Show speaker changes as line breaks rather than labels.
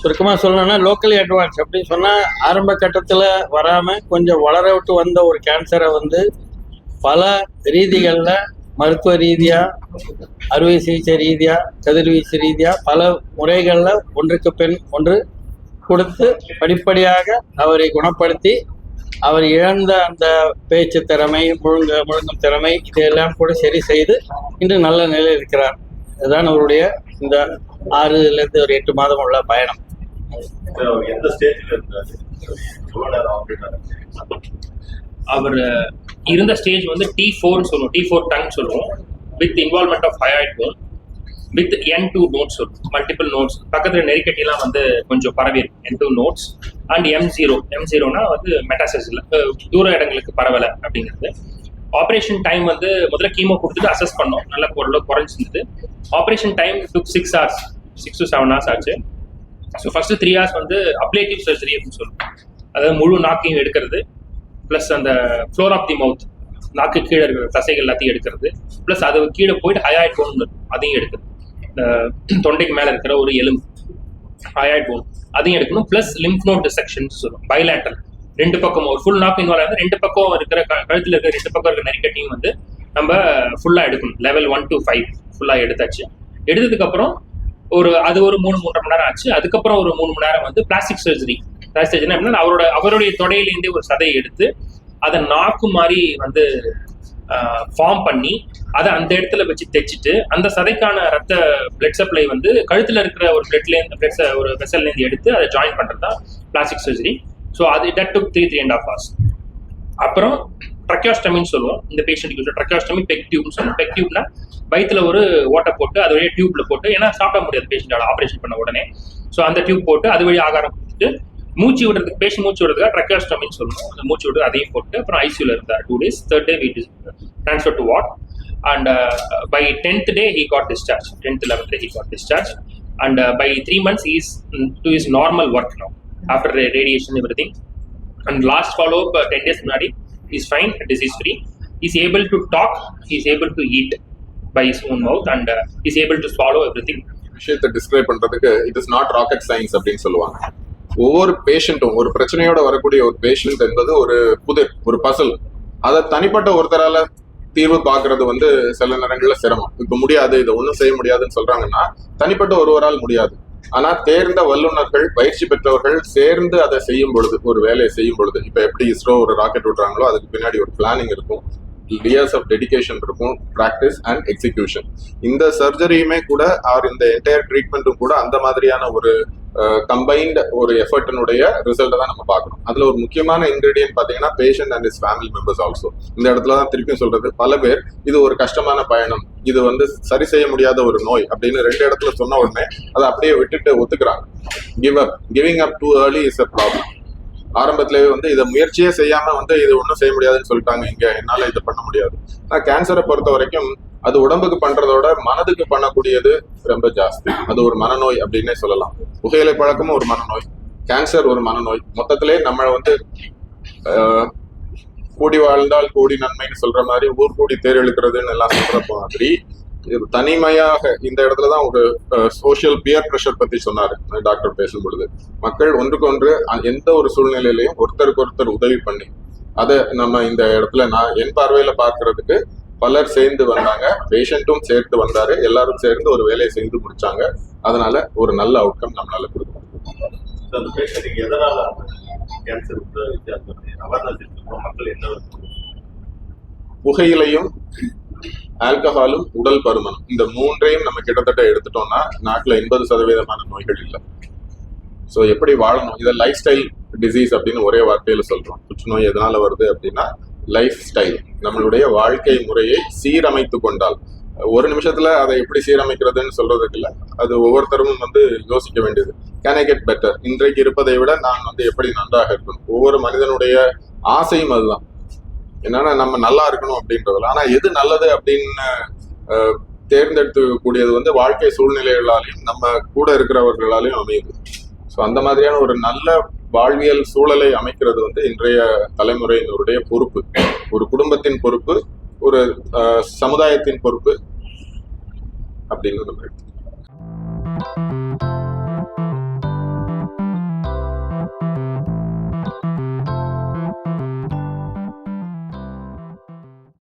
சுருக்கமாக சொல்லணும்னா locally advance அப்படின்னு சொன்னால் ஆரம்ப கட்டத்தில் வராமல் கொஞ்சம் வளர விட்டு வந்த ஒரு கேன்சரை வந்து பல ரீதிகளில் மருத்துவ ரீதியாக, அறுவை சிகிச்சை ரீதியாக, கதிர்வீச்சு ரீதியாக பல முறைகளில் ஒன்றுக்கு பின் ஒன்று கொடுத்து படிப்படியாக அவரை குணப்படுத்தி அவர் இழந்த அந்த பேச்சு திறமை, முழுங்கும் திறமை இதையெல்லாம் கூட சரி செய்து இன்று நல்ல நிலையில் இருக்கிறார். இதுதான் அவருடைய இந்த 6லேருந்து ஒரு 8 மாதம் உள்ள பயணம்.
அவர் இருந்த ஸ்டேஜ் வந்து T4 சொல்லுவோம், T4 டங் சொல்லுவோம், with involvement of hyoid bone, with N2 nodes சொல்லுவோம், மல்டிபிள் நோட்ஸ், பக்கத்தில் நெருக்கட்டிலாம் வந்து கொஞ்சம் பரவி இருக்கும் N2 நோட்ஸ், அண்ட் M0னா வந்து மெட்டாசிஸ்ல தூர இடங்களுக்கு பரவலை அப்படிங்கிறது. ஆப்ரேஷன் டைம் வந்து முதல்ல கீமோ கொடுத்துட்டு அசஸ் பண்ணோம், நல்ல பொருளோ குறைஞ்சிருந்தது. Operation time took 6 hours, 6 to 7 hours ஆச்சு. ஸோ ஃபர்ஸ்ட் 3 hours வந்து அப்ளேட்டிவ் சர்ஜரி அப்படின்னு சொல்லுவோம், அதாவது முழு நாக்கையும் எடுக்கிறது, ப்ளஸ் அந்த ஃப்ளோர் ஆஃப் தி மவுத், நாக்கு கீழே இருக்கிற தசைகள் எல்லாத்தையும் எடுக்கிறது, ப்ளஸ் அது கீழே போயிட்டு ஹையாய்ட் போன் அதையும் எடுக்குது, இந்த தொண்டைக்கு மேலே இருக்கிற ஒரு எலும்பு ஹையாய்ட் போன் அதையும் எடுக்கணும், ப்ளஸ் லிம்ஃப் நோட் செக்ஷன்ஸ் சொல்லுவோம், பைலேட்டரல், 2 பக்கம் ஒரு ஃபுல் நாக்கு இன்வால்வ் ஆகுது, 2 பக்கம் இருக்கிற கழுத்தில் இருக்கிற 2 பக்கம் இருக்கிற நெருக்கட்டியும் வந்து நம்ம ஃபுல்லாக எடுக்கணும். லெவல் 1 to 5 ஃபுல்லாக எடுத்தாச்சு. எடுத்ததுக்கப்புறம் அது ஒரு 3-3.5 மணி நேரம் ஆச்சு. அதுக்கப்புறம் ஒரு 3 மணி நேரம் வந்து பிளாஸ்டிக் சர்ஜரி. பிளாஸ்டிக் சர்ஜரி அப்படின்னா அவருடைய தொடையிலேருந்தே ஒரு சதையை எடுத்து அதை நாக்கு மாதிரி வந்து ஃபார்ம் பண்ணி அதை அந்த இடத்துல வச்சு தைச்சிட்டு அந்த சதைக்கான ரத்த பிளட் சப்ளை வந்து கழுத்தில் இருக்கிற ஒரு ஒரு வெசல்லேருந்து எடுத்து அதை ஜாயின் பண்ணுறது தான் பிளாஸ்டிக் சர்ஜரி. ஸோ அது தட் டுக் 3.5 hours. அப்புறம் ட்ரக்கியோஸ்டமின்னு சொல்லுவோம், இந்த பேஷண்ட்டுக்கு ட்ரக்கியோஸ்டமி, பெக் டியூப்னு சொல்லுவோம். பெக் டியூப்னா வயிற்றுல ஒரு ஓட்டை போட்டு அது வழியாக டியூப்ல போட்டு, ஏன்னா சாப்பிட முடியாது பேஷண்டால ஆப்ரேஷன் பண்ண உடனே, ஸோ அந்த டியூப் போட்டு அது வழி ஆகாரம் கொடுத்துட்டு மூச்சு விடுறதுக்கு, பேஷண்ட் மூச்சு விடுறதுக்காக ட்ரக்கியோஸ்டமின்னு சொல்லுவோம், அந்த மூச்சு விடுறது அதையும் போட்டு அப்புறம் ஐசியூல இருந்தார் 2 days. 3rd day we transferred to ward, and by 10th day he got discharged. 10th 11th day he got discharged, and by 3 months he is to his normal work now after radiation everything. And last follow up 10 days முன்னாடி he is fine, disease free, he is able to talk, he is able to eat by his own mouth, and he is able to swallow everything.
விஷயத்தை describe பண்றதுக்கு it is not rocket science அப்படின்னு சொல்லுவாங்க. ஒவ்வொரு பேஷண்ட்டும், ஒரு பிரச்சனையோட வரக்கூடிய ஒரு patient என்பது ஒரு புதிர், ஒரு பசல். அதை தனிப்பட்ட ஒருத்தரால தீர்வு பார்க்கறது வந்து சில நேரங்கள்ல சிரமம். இப்ப முடியாது, இதை ஒன்றும் செய்ய முடியாதுன்னு சொல்றாங்கன்னா தனிப்பட்ட ஒருவரால் முடியாது. ஆனா தேர்ந்த வல்லுநர்கள், பயிற்சி பெற்றவர்கள் சேர்ந்து அதை செய்யும் பொழுது, ஒரு வேலையை செய்யும் பொழுது, இப்ப எப்படி இஸ்ரோ ஒரு ராக்கெட் விடுறாங்களோ அதுக்கு பின்னாடி ஒரு பிளானிங் இருக்கும், இயர்ஸ் ஆஃப் டெடிகேஷன் இருக்கும், ப்ராக்டிஸ் அண்ட் எக்ஸிகியூஷன். இந்த சர்ஜரியுமே கூட இந்த என்டையர் ட்ரீட்மெண்ட்டும் கூட அந்த மாதிரியான ஒரு கம்பைன்ட் ஒரு எஃபர்ட்டினுடைய ரிசல்ட்டை தான் நம்ம பார்க்கணும். அதுல ஒரு முக்கியமான இன்கிரீடியன்ட் பாத்தீங்கன்னா patient and is family members also. இந்த இடத்துல தான் திருப்பியும் சொல்றது, பல பேர் இது ஒரு கஷ்டமான பயணம், இது வந்து சரி செய்ய முடியாத ஒரு நோய் அப்படின்னு 2 இடத்துல சொன்ன உடனே அதை அப்படியே விட்டுட்டு ஒத்துக்கிறாங்க. Giving up too early is a problem. ஆரம்பத்திலேயே வந்து இதை முயற்சியே செய்யாம வந்து இது ஒன்றும் செய்ய முடியாதுன்னு சொல்லிட்டாங்க, இங்க என்னால இதை பண்ண முடியாது. ஆனா கேன்சரை பொறுத்த வரைக்கும் அது உடம்புக்கு பண்றதோட மனதுக்கு பண்ணக்கூடியது ரொம்ப ஜாஸ்தி. அது ஒரு மனநோய் அப்படின்னே சொல்லலாம். புகையிலை பழக்கமும் ஒரு மனநோய், கேன்சர் ஒரு மனநோய். மொத்தத்திலே நம்ம வந்து கூடி வாழ்ந்தால் கூடி நன்மைன்னு சொல்ற மாதிரி ஊர் கூடி தேர் இழுக்கிறதுன்னு எல்லாம் சொல்ற மாதிரி தனிமையாக இந்த இடத்துலதான் ஒரு சோசியல் பியர் ப்ரெஷர் பத்தி சொன்னாரு டாக்டர் பேசும் பொழுது. மக்கள் ஒன்றுக்கொன்று எந்த ஒரு சூழ்நிலையிலையும் ஒருத்தருக்கு ஒருத்தர் உதவி பண்ணி அதை நம்ம இந்த இடத்துல என் பார்வையில பார்க்கறதுக்கு பலர் சேர்ந்து வந்தாங்க, பேஷண்ட்டும் சேர்த்து வந்தாரு, எல்லாரும் சேர்ந்து ஒரு வேலையை செய்து முடிச்சாங்க. அதனால ஒரு நல்ல அவுட்கம் நம்மளால கொடுக்க முடியும். புகையிலையும் ஆல்கஹாலும் உடல் பருமனும், இந்த 3ஐயும் நம்ம கிட்டத்தட்ட எடுத்துட்டோம்னா நாட்டுல 80% நோய்கள் இல்லை. ஸோ எப்படி வாழணும், இதை லைஃப் ஸ்டைல் டிசீஸ் அப்படின்னு ஒரே வார்த்தையில சொல்றோம். புற்றுநோய் எதனால வருது அப்படின்னா லைஃப் ஸ்டைல், நம்மளுடைய வாழ்க்கை முறையை சீரமைத்து கொண்டால். ஒரு நிமிஷத்துல அதை எப்படி சீரமைக்கிறதுன்னு சொல்றதுக்கு இல்லை, அது ஒவ்வொருத்தரும் வந்து யோசிக்க வேண்டியது. கேன் ஐ கெட் பெட்டர், இன்றைக்கு இருப்பதை விட நான் வந்து எப்படி நன்றாக இருக்கணும். ஒவ்வொரு மனிதனுடைய ஆசையும் அதுதான், என்னன்னா நம்ம நல்லா இருக்கணும் அப்படின்றதுல. ஆனா எது நல்லது அப்படின்னு தேர்ந்தெடுக்கக்கூடியது வந்து வாழ்க்கை சூழ்நிலைகளாலையும் நம்ம கூட இருக்கிறவர்களாலையும் அமையுது. ஸோ அந்த மாதிரியான ஒரு நல்ல வாழ்வியல் சூழலை அமைக்கிறது வந்து இன்றைய தலைமுறையினருடைய பொறுப்பு, ஒரு குடும்பத்தின் பொறுப்பு, ஒரு சமுதாயத்தின் பொறுப்பு அப்படின்னு நம்ம